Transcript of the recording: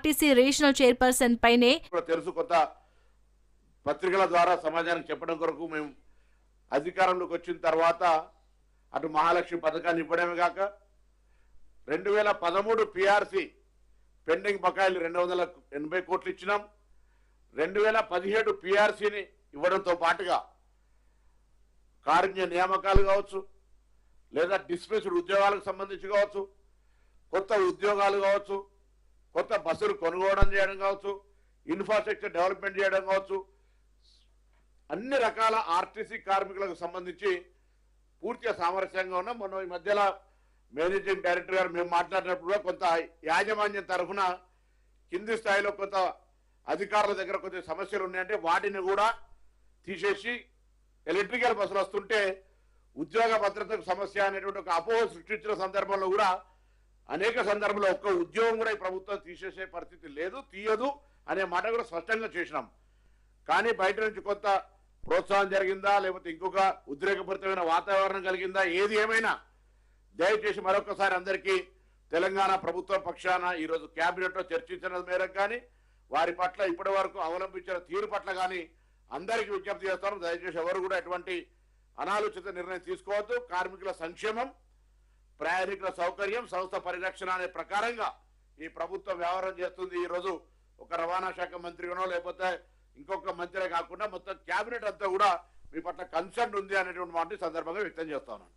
RTC regional chairperson పైనే తెలుసు. కొత్త పత్రికల ద్వారా సమాజానికి చెప్పడం కొరకు మేము అధికారంలోకి వచ్చిన తర్వాత అటు మహాలక్ష్మి పథకాన్ని ఇవ్వడమే కాక 2013 పిఆర్సి పెండింగ్ బకాయిలు 280 కోట్లు ఇచ్చినాం. 2017 పిఆర్సీని ఇవ్వడంతో పాటుగా కారుణ్య నియామకాలు కావచ్చు, లేదా డిస్మిస్డ్ ఉద్యోగాలకు సంబంధించి కావచ్చు, కొత్త ఉద్యోగాలు కావచ్చు, కొత్త బస్సులు కొనుగోలు చేయడం కావచ్చు, ఇన్ఫ్రాస్ట్రక్చర్ డెవలప్మెంట్ చేయడం కావచ్చు, అన్ని రకాల ఆర్టీసీ కార్మికులకు సంబంధించి పూర్తిగా సామరస్యంగా ఉన్నాం. మొన్న ఈ మధ్యలో మేనేజింగ్ డైరెక్టర్ గారు మేము మాట్లాడినప్పుడు కూడా కొంత యాజమాన్యం తరఫున కింది స్థాయిలో కొంత అధికారుల దగ్గర కొంచెం సమస్యలు ఉన్నాయంటే వాటిని కూడా తీసేసి ఎలక్ట్రికల్ బస్సులు వస్తుంటే ఉద్యోగ భద్రతకు సమస్య అనేటువంటి ఒక అపోహ సృష్టించిన సందర్భంలో కూడా అనేక సందర్భంలో ఒక్క ఉద్యోగం కూడా ఈ ప్రభుత్వం తీసేసే పరిస్థితి లేదు, తీయదు అనే మాట కూడా స్పష్టంగా చేసినాం. కానీ బయట నుంచి కొంత ప్రోత్సాహం జరిగిందా, లేకపోతే ఇంకొక ఉద్రేకపూరితమైన వాతావరణం కలిగిందా, ఏది ఏమైనా దయచేసి మరొకసారి అందరికీ తెలంగాణ ప్రభుత్వం పక్షాన ఈరోజు క్యాబినెట్లో చర్చించిన మేరకు కానీ వారి పట్ల ఇప్పటి వరకు అవలంబించిన తీరు పట్ల కానీ అందరికీ విజ్ఞప్తి చేస్తాను. దయచేసి ఎవరు కూడా ఎటువంటి అనాలోచిత నిర్ణయం తీసుకోవద్దు. కార్మికుల సంక్షేమం, ప్రయాణికుల సౌకర్యం, సంస్థ పరిరక్షణ అనే ప్రకారంగా ఈ ప్రభుత్వం వ్యవహారం చేస్తుంది. ఈరోజు ఒక రవాణా శాఖ మంత్రిగానో లేకపోతే ఇంకొక మంత్రే కాకుండా మొత్తం క్యాబినెట్ అంతా కూడా మీ పట్ల కన్సర్న్ ఉంది అనేటువంటి మాట సందర్భంగా వ్యక్తం చేస్తా ఉన్నాను.